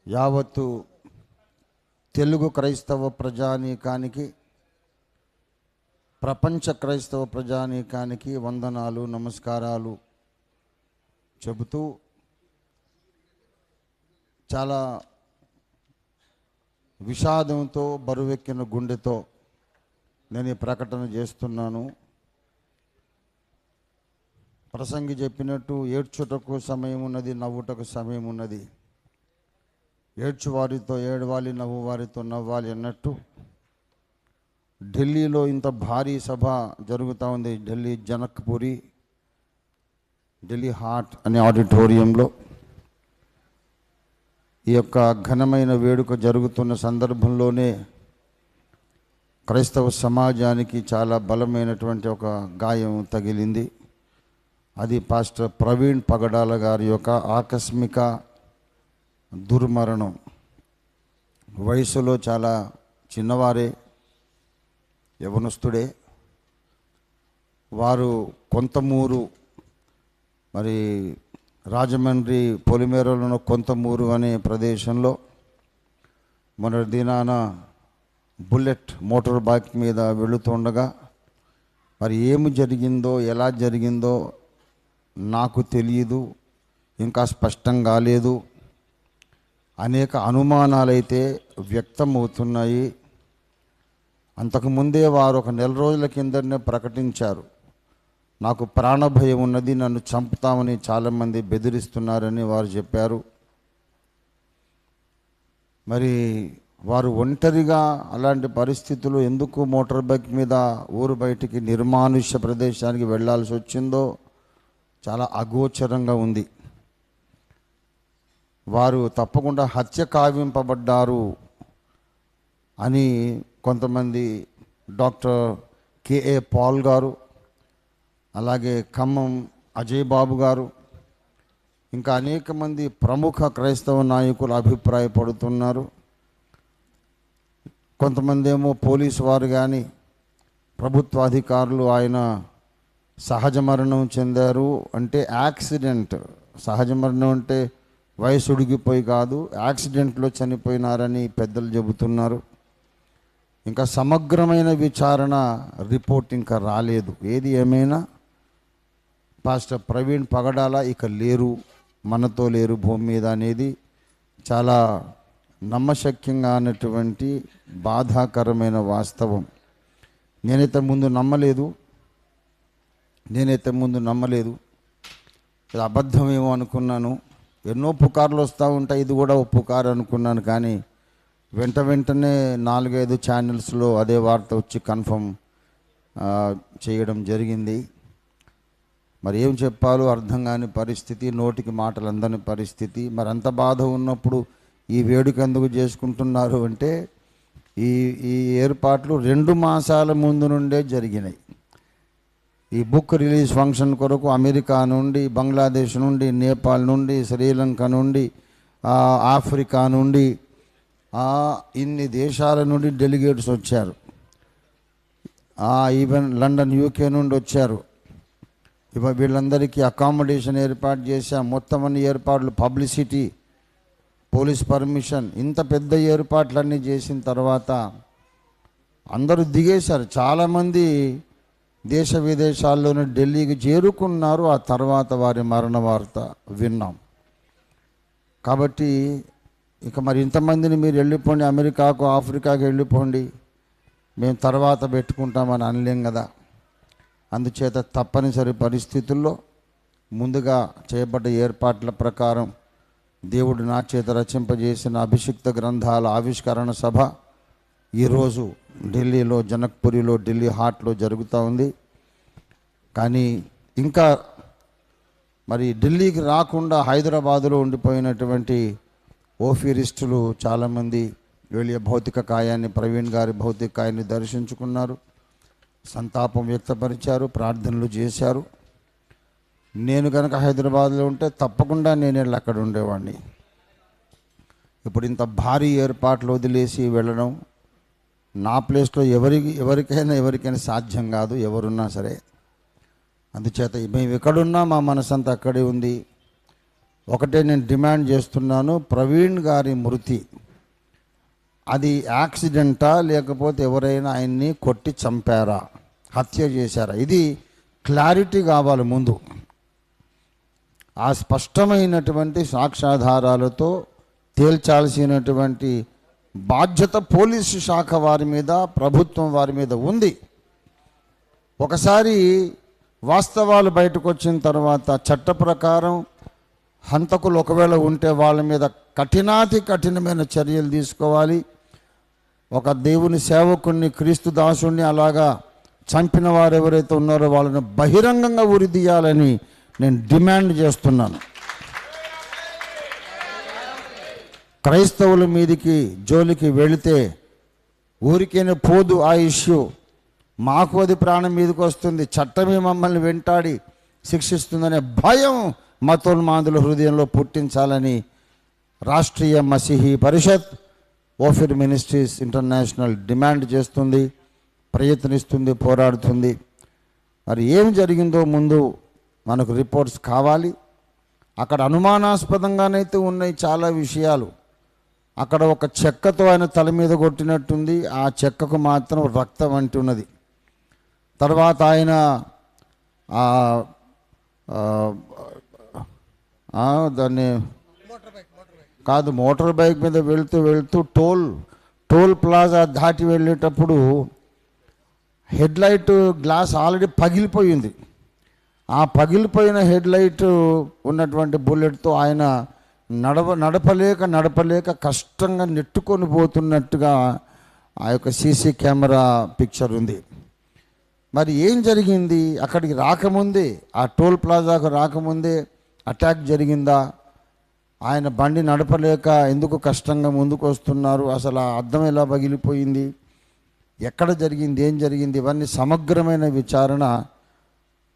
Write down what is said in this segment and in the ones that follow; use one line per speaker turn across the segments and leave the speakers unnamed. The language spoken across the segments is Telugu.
యావత్తు తెలుగు క్రైస్తవ ప్రజానీకానికి, ప్రపంచ క్రైస్తవ ప్రజానీకానికి వందనాలు, నమస్కారాలు చెబుతూ చాలా విషాదంతో, బరువెక్కిన గుండెతో నేను ఈ ప్రకటన చేస్తున్నాను. ప్రసంగి చెప్పినట్టు ఏడ్చుటకు సమయం ఉన్నది, నవ్వుటకు సమయం ఉన్నది. ఏడ్చువారితో ఏడవాలి, నవ్వువారితో నవ్వాలి అన్నట్టు ఢిల్లీలో ఇంత భారీ సభ జరుగుతూ ఉంది. ఢిల్లీ జనక్పురి, ఢిల్లీ హార్ట్ అనే ఆడిటోరియంలో ఈ యొక్క ఘనమైన వేడుక జరుగుతున్న సందర్భంలోనే క్రైస్తవ సమాజానికి చాలా బలమైనటువంటి ఒక గాయం తగిలింది. అది పాస్టర్ ప్రవీణ్ పగడాల గారి యొక్క ఆకస్మిక దుర్మరణం. వయసులో చాలా చిన్నవారే, యవనస్తుడే. వారు కొంతమూరు, మరి రాజమండ్రి పొలిమేరలో కొంతమూరు అనే ప్రదేశంలో మొన్నటి దినాన బుల్లెట్ మోటార్ బైక్ మీద వెళుతుండగా మరి ఏమి జరిగిందో, ఎలా జరిగిందో నాకు తెలియదు, ఇంకా స్పష్టం కాలేదు. అనేక అనుమానాలైతే వ్యక్తమవుతున్నాయి. అంతకుముందే వారు ఒక నెల రోజుల కిందనే ప్రకటించారు, నాకు ప్రాణభయం ఉన్నది, నన్ను చంపుతామని చాలామంది బెదిరిస్తున్నారని వారు చెప్పారు. మరి వారు ఒంటరిగా అలాంటి పరిస్థితులు ఎందుకు మోటార్ బైక్ మీద ఊరు బయటికి నిర్మానుష్య ప్రదేశానికి వెళ్ళాల్సి వచ్చిందో చాలా అగోచరంగా ఉంది. వారు తప్పకుండా హత్య కావింపబడ్డారు అని కొంతమంది, డాక్టర్ కేఏ పాల్ గారు, అలాగే ఖమ్మం అజయ్ బాబు గారు, ఇంకా అనేక మంది ప్రముఖ క్రైస్తవ నాయకులు అభిప్రాయపడుతున్నారు. కొంతమంది ఏమో పోలీసు వారు కానీ ప్రభుత్వ అధికారులు ఆయన సహజ మరణం చెందారు అంటే యాక్సిడెంట్, సహజ మరణం అంటే వయసు ఉడిగిపోయి కాదు, యాక్సిడెంట్లో చనిపోయినారని పెద్దలు చెబుతున్నారు. ఇంకా సమగ్రమైన విచారణ రిపోర్ట్ ఇంకా రాలేదు. ఏది ఏమైనా పాస్టర్ ప్రవీణ్ పగడాల ఇక లేరు, మనతో లేరు భూమి మీద అనేది చాలా నమ్మశక్యంగా అన్నటువంటి బాధాకరమైన వాస్తవం. నేనైతే ముందు నమ్మలేదు. ఇది అబద్ధమేమో అనుకున్నాను. ఎన్నో పుకార్లు వస్తూ ఉంటాయి, ఇది కూడా ఒక పుకారు అనుకున్నాను. కానీ వెంటనే 4-5 ఛానల్స్లో అదే వార్త వచ్చి కన్ఫర్మ్ చేయడం జరిగింది. మరి ఏం చెప్పాలో అర్థం కాని పరిస్థితి, నోటికి మాటలు అందని పరిస్థితి. మరి అంత బాధ ఉన్నప్పుడు ఈ వేడుక ఎందుకు చేసుకుంటున్నారు అంటే ఈ ఏర్పాట్లు 2 మాసాల ముందు నుండే జరిగినాయి. ఈ బుక్ రిలీజ్ ఫంక్షన్ కొరకు అమెరికా నుండి, బంగ్లాదేశ్ నుండి, నేపాల్ నుండి, శ్రీలంక నుండి, ఆఫ్రికా నుండి, ఇన్ని దేశాల నుండి డెలిగేట్స్ వచ్చారు. ఈవెన్ లండన్, యూకే నుండి వచ్చారు. వీళ్ళందరికీ అకామిడేషన్ ఏర్పాటు చేశాం. మొత్తం అన్ని ఏర్పాట్లు, పబ్లిసిటీ, పోలీస్ పర్మిషన్, ఇంత పెద్ద ఏర్పాట్లన్నీ చేసిన తర్వాత అందరూ దిగేశారు. చాలామంది దేశ విదేశాల్లోని ఢిల్లీకి చేరుకున్నారు. ఆ తర్వాత వారి మరణ వార్త విన్నాం. కాబట్టి ఇక మరి ఇంతమందిని మీరు వెళ్ళిపోండి, అమెరికాకు, ఆఫ్రికాకు వెళ్ళిపోండి, మేము తర్వాత పెట్టుకుంటామని అనలేం కదా. అందుచేత తప్పనిసరి పరిస్థితుల్లో ముందుగా చేయబడ్డ ఏర్పాట్ల ప్రకారం దేవుడు నా చేత రచింపజేసిన అభిషిక్త గ్రంథాల ఆవిష్కరణ సభ ఈరోజు ఢిల్లీలో జనక్పురిలో, ఢిల్లీ హార్ట్లో జరుగుతూ ఉంది. కానీ ఇంకా మరి ఢిల్లీకి రాకుండా హైదరాబాదులో ఉండిపోయినటువంటి ఓఫీరిస్టులు చాలామంది వెళ్ళి భౌతిక కాయాన్ని, ప్రవీణ్ గారి భౌతిక కాయాన్ని దర్శించుకున్నారు, సంతాపం వ్యక్తపరిచారు, ప్రార్థనలు చేశారు. నేను కనుక హైదరాబాద్లో ఉంటే తప్పకుండా నేను వెళ్ళి అక్కడ ఉండేవాడిని. ఇప్పుడు ఇంత భారీ ఏర్పాట్లు వదిలేసి వెళ్ళడం నా ప్లేస్లో ఎవరికైనా సాధ్యం కాదు, ఎవరున్నా సరే. అందుచేత మేము ఎక్కడున్నా మా మనసంతా అక్కడే ఉంది. ఒకటే నేను డిమాండ్ చేస్తున్నాను, ప్రవీణ్ గారి మృతి అది యాక్సిడెంటా లేకపోతే ఎవరైనా ఆయన్ని కొట్టి చంపారా, హత్య చేశారా, ఇది క్లారిటీ కావాలి ముందు. ఆ స్పష్టమైనటువంటి సాక్ష్యాధారాలతో తేల్చాల్సినటువంటి బాధ్యత పోలీసు శాఖ వారి మీద, ప్రభుత్వం వారి మీద ఉంది. ఒకసారి వాస్తవాలు బయటకు వచ్చిన తర్వాత చట్ట ప్రకారం హంతకులు ఒకవేళ ఉంటే వాళ్ళ మీద కఠినాతి కఠినమైన చర్యలు తీసుకోవాలి. ఒక దేవుని సేవకుణ్ణి, క్రీస్తు దాసుణ్ణి అలాగా చంపిన వారు ఎవరైతే ఉన్నారో వాళ్ళని బహిరంగంగా ఉరిదీయాలని నేను డిమాండ్ చేస్తున్నాను. క్రైస్తవుల మీదికి జోలికి వెళితే ఊరికేనే పోదు ఆ ఇష్యూ, మాకు అది ప్రాణం మీదకి వస్తుంది, చట్టమే మమ్మల్ని వెంటాడి శిక్షిస్తుందనే భయం మతోన్మాదుల హృదయంలో పుట్టించాలని రాష్ట్రీయ మసీహీ పరిషత్, ఓఫిర్ మినిస్ట్రీస్ ఇంటర్నేషనల్ డిమాండ్ చేస్తుంది, ప్రయత్నిస్తుంది, పోరాడుతుంది. మరి ఏం జరిగిందో ముందు మనకు రిపోర్ట్స్ కావాలి. అక్కడ అనుమానాస్పదంగానైతే ఉన్నాయి చాలా విషయాలు. అక్కడ ఒక చెక్కతో ఆయన తల మీద కొట్టినట్టుంది, ఆ చెక్కకు మాత్రం రక్తం అంటున్నది. తర్వాత ఆయన దాన్ని కాదు, మోటార్ బైక్ మీద వెళ్తూ వెళ్తూ టోల్ ప్లాజా దాటి వెళ్ళేటప్పుడు హెడ్లైట్ గ్లాస్ ఆల్రెడీ పగిలిపోయింది. ఆ పగిలిపోయిన హెడ్లైట్ ఉన్నటువంటి బుల్లెట్తో ఆయన నడపలేక కష్టంగా నెట్టుకొని పోతున్నట్టుగా ఆ యొక్క సీసీ కెమెరా పిక్చర్ ఉంది. మరి ఏం జరిగింది? అక్కడికి రాకముందే, ఆ టోల్ ప్లాజాకు రాకముందే అటాక్ జరిగిందా? ఆయన బండి నడపలేక ఎందుకు కష్టంగా ముందుకు వస్తున్నారు? అసలు ఆ అద్దం ఎలా పగిలిపోయింది? ఎక్కడ జరిగింది? ఏం జరిగింది? ఇవన్నీ సమగ్రమైన విచారణ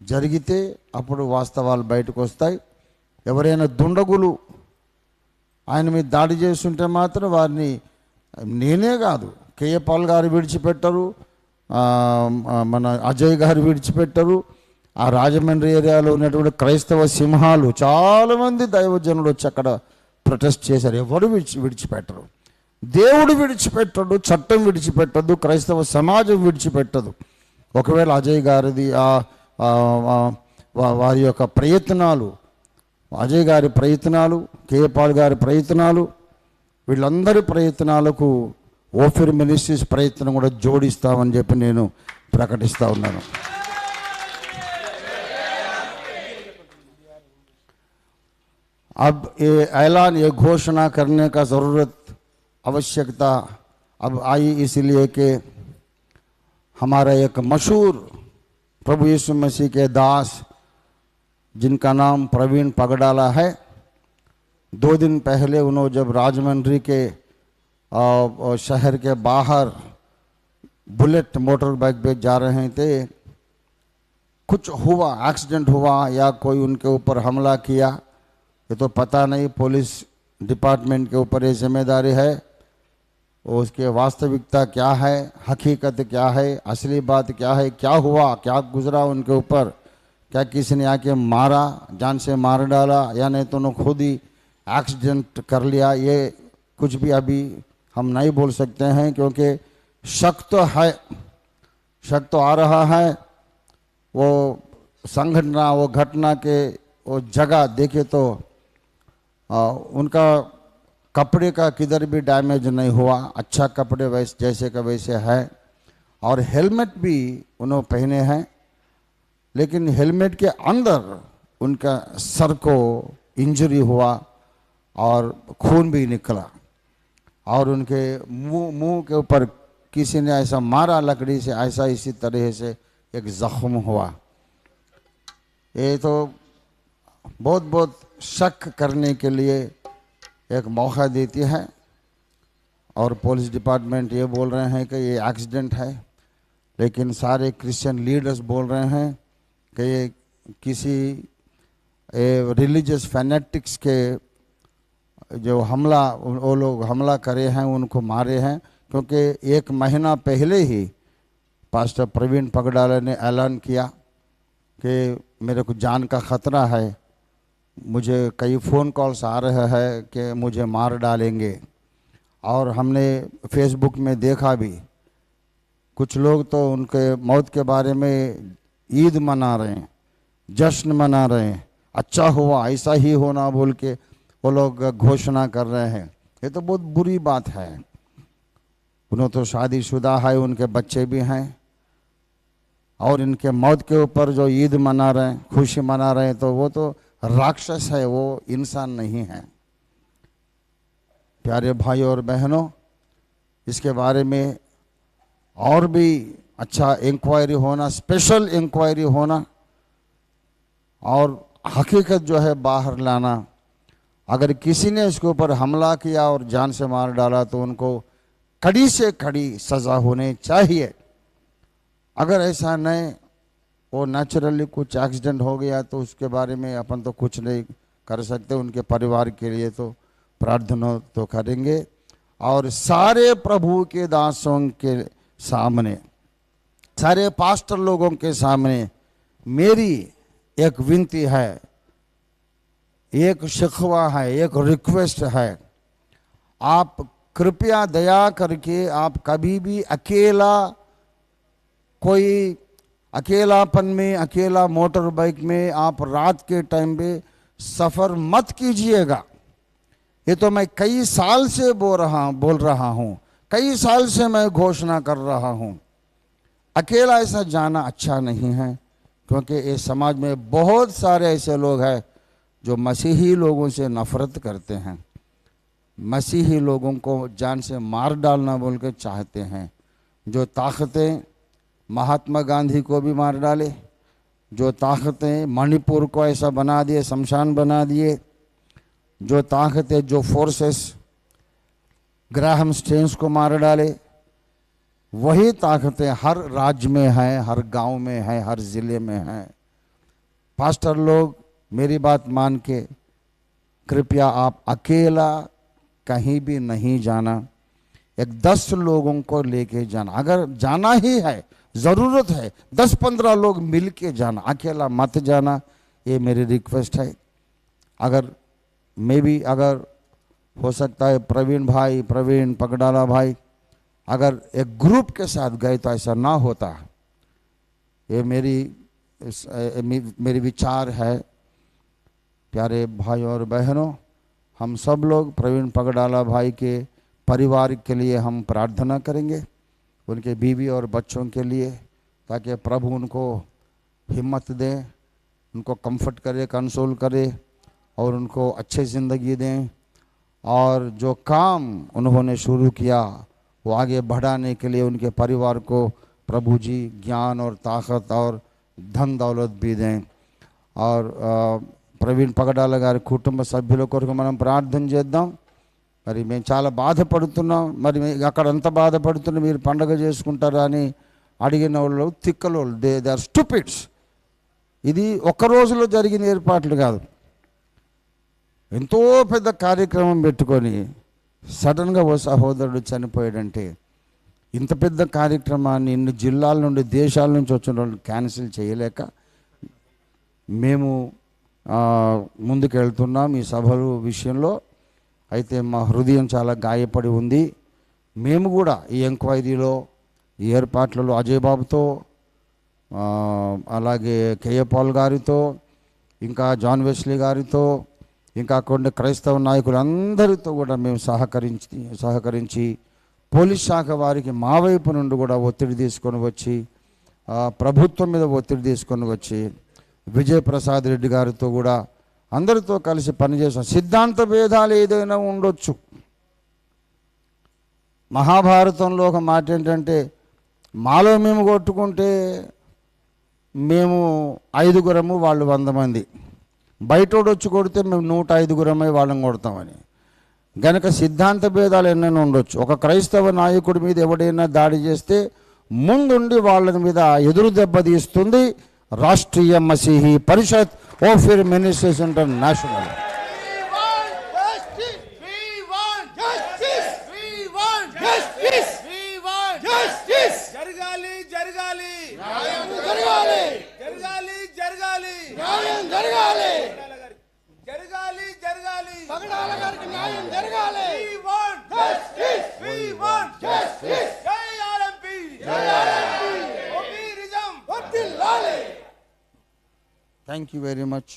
జరిగితే అప్పుడు వాస్తవాలు బయటకు వస్తాయి. ఎవరైనా దుండగులు ఆయన మీద దాడి చేస్తుంటే మాత్రం వారిని నేనే కాదు, కేఏ పాల్ గారు విడిచిపెట్టరు, మన అజయ్ గారు విడిచిపెట్టరు, ఆ రాజమండ్రి ఏరియాలో ఉన్నటువంటి క్రైస్తవ సింహాలు చాలామంది దైవజనులు వచ్చి అక్కడ ప్రొటెస్ట్ చేశారు. ఎవరు విడిచిపెట్టరు. దేవుడు విడిచిపెట్టడు, చట్టం విడిచిపెట్టదు, క్రైస్తవ సమాజం విడిచిపెట్టదు. ఒకవేళ అజయ్ గారిది వారి యొక్క ప్రయత్నాలు, అజయ్ గారి ప్రయత్నాలు, కేఏ పాల్ గారి ప్రయత్నాలు, వీళ్ళందరి ప్రయత్నాలకు ఓఫిర్ మినిస్ట్రీస్ ప్రయత్నం కూడా జోడిస్తామని చెప్పి నేను ప్రకటిస్తూ ఉన్నాను. अब ये ऐलान, ये घोषणा करने का ज़रूरत, आवश्यकता अब आई इसलिए कि हमारा एक मशहूर प्रभु यीशु मसीह के दास जिनका नाम प्रवीण पगडाला है, 2 दिन पहले उन्होंने जब राजमंड्री के शहर के बाहर बुलेट मोटर बाइक पे जा रहे थे, कुछ हुआ, एक्सीडेंट हुआ या कोई उनके ऊपर हमला किया, ये तो पता नहीं। पुलिस डिपार्टमेंट के ऊपर ये जिम्मेदारी है, उसके वास्तविकता क्या है, हकीकत क्या है, असली बात क्या है, क्या हुआ, क्या गुजरा उनके ऊपर, क्या किसी ने आके मारा, जान से मार डाला, या नहीं तो उन्होंने खुद ही एक्सीडेंट कर लिया, ये कुछ भी अभी हम नहीं बोल सकते हैं, क्योंकि शक तो है, शक तो आ रहा है। वो संघटना, वो घटना के वो जगह देखे तो उनका कपड़े का किधर भी डैमेज नहीं हुआ, अच्छा कपड़े वैसे जैसे का वैसे है, और हेलमेट भी उन्होंने पहने हैं, लेकिन हेलमेट के अंदर उनका सर को इंजरी हुआ और खून भी निकला, और उनके मुंह के ऊपर किसी ने ऐसा मारा लकड़ी से, ऐसा इसी तरह से एक जख्म हुआ। ये तो बहुत शक करने के लिए एक मौका देती है, और पुलिस डिपार्टमेंट ये बोल रहे हैं कि ये एक्सीडेंट है, लेकिन सारे क्रिश्चियन लीडर्स बोल रहे हैं कि ये किसी रिलीजियस फैनेटिक्स के जो हमला, वो लोग हमला करे हैं, उनको मारे हैं, क्योंकि 1 महीना पहले ही पास्टर प्रवीण पगडाला ने ऐलान किया कि मेरे को जान का ख़तरा है, मुझे कई फ़ोन कॉल्स आ रहे हैं कि मुझे मार डालेंगे। और हमने फेसबुक में देखा भी, कुछ लोग तो उनके मौत के बारे में ईद मना रहे हैं, जश्न मना रहे हैं, अच्छा हुआ ऐसा ही होना बोल के वो लोग घोषणा कर रहे हैं। ये तो बहुत बुरी बात है। उन्होंने तो शादीशुदा है, उनके बच्चे भी हैं, और इनके मौत के ऊपर जो ईद मना रहे हैं, खुशी मना रहे हैं, तो वो तो राक्षस है, वो इंसान नहीं है। प्यारे भाई और बहनों, इसके बारे में और भी अच्छा इंक्वायरी होना, स्पेशल इंक्वायरी होना और हकीकत जो है बाहर लाना। अगर किसी ने इसके ऊपर हमला किया और जान से मार डाला तो उनको कड़ी से कड़ी सज़ा होनी चाहिए। अगर ऐसा नहीं, वो नेचुरली कुछ एक्सीडेंट हो गया तो उसके बारे में अपन तो कुछ नहीं कर सकते। उनके परिवार के लिए तो प्रार्थना तो करेंगे। और सारे प्रभु के दासों के सामने, सारे पास्टर लोगों के सामने मेरी एक विनती है, एक शिकवा है, एक रिक्वेस्ट है। आप कृपया दया करके आप कभी भी अकेला, कोई अकेलापन में, अकेला मोटर बाइक में आप रात के टाइम पे सफ़र मत कीजिएगा। ये तो मैं कई साल से बोल रहा हूँ, कई साल से मैं घोषणा कर रहा हूँ। अकेला ऐसा जाना अच्छा नहीं है, क्योंकि इस समाज में बहुत सारे ऐसे लोग हैं जो मसीही लोगों से नफ़रत करते हैं, मसीही लोगों को जान से मार डालना बोल के चाहते हैं। जो ताकतें महात्मा गांधी को भी मार डाले, जो ताकतें मणिपुर को ऐसा बना दिए, शमशान बना दिए, जो ताकतें, जो फोर्सेस ग्राहम स्टेन्स को मार डाले, वही ताकतें हर राज्य में हैं, हर गांव में हैं, हर ज़िले में हैं। पास्टर लोग मेरी बात मान के कृपया आप अकेला कहीं भी नहीं जाना, एक 10 लोगों को लेके जाना। अगर जाना ही है, ज़रूरत है, 10-15 लोग मिल के जाना, अकेला मत जाना। ये मेरी रिक्वेस्ट है। अगर मैं भी, अगर हो सकता है प्रवीण पगडाला भाई अगर एक ग्रुप के साथ गए तो ऐसा ना होता। ये मेरी विचार है। प्यारे भाई और बहनों, हम सब लोग प्रवीण पगडाला भाई के परिवार के लिए हम प्रार्थना करेंगे, उनके बीवी और बच्चों के लिए, ताकि प्रभु उनको हिम्मत दे, उनको कंफर्ट करे, कंसोल करे और उनको अच्छी ज़िंदगी दें। और जो काम उन्होंने शुरू किया वो आगे बढ़ाने के लिए उनके परिवार को प्रभु जी ज्ञान और ताकत और धन दौलत भी दें। और ప్రవీణ్ పగడాల గారి కుటుంబ సభ్యుల కొరకు మనం ప్రార్థన చేద్దాం. మరి మేము చాలా బాధపడుతున్నాం. మరి అక్కడ అంత బాధపడుతున్నా మీరు పండగ చేసుకుంటారా అని అడిగిన వాళ్ళు తిక్కలోళ్ళు, దే ఆర్ స్టూపిడ్స్. ఇది ఒక్క రోజులో జరిగిన ఏర్పాట్లు కాదు. ఎంతో పెద్ద కార్యక్రమం పెట్టుకొని సడన్గా ఓ సహోదరుడు చనిపోయాడంటే, ఇంత పెద్ద కార్యక్రమాన్ని ఇన్ని జిల్లాల నుండి, దేశాల నుంచి వచ్చిన వాళ్ళు క్యాన్సిల్ చేయలేక మేము ముందుకు వెళ్తున్నాం ఈ సభల విషయంలో. అయితే మా హృదయం చాలా గాయపడి ఉంది. మేము కూడా ఈ ఎంక్వైరీలో, ఈ ఏర్పాట్లలో అజయ్ బాబుతో, అలాగే కేఏ పాల్ గారితో, ఇంకా జాన్ వెస్లీ గారితో, ఇంకా కొన్ని క్రైస్తవ నాయకులందరితో కూడా మేము సహకరించి పోలీస్ శాఖ వారికి మా వైపు నుండి కూడా ఒత్తిడి తీసుకొని వచ్చి, ప్రభుత్వం మీద ఒత్తిడి తీసుకొని వచ్చి, విజయప్రసాద్ రెడ్డి గారితో కూడా అందరితో కలిసి పనిచేసాం. సిద్ధాంత భేదాలు ఏదైనా ఉండొచ్చు. మహాభారతంలో ఒక మాట ఏంటంటే, మాలో మేము కొట్టుకుంటే మేము 5గురము, వాళ్ళు 100 మంది. బయటోడు వచ్చి కొడితే మేము 105గురమై వాళ్ళని కొడతామని. గనక సిద్ధాంత భేదాలు ఎన్నైనా ఉండొచ్చు. ఒక క్రైస్తవ నాయకుడి మీద ఎవడైనా దాడి చేస్తే ముందుండి వాళ్ళ మీద ఎదురు దెబ్బ తీస్తుంది राष्ट्रीय मसीही परिषद और फिर ministries international. Thank you very much.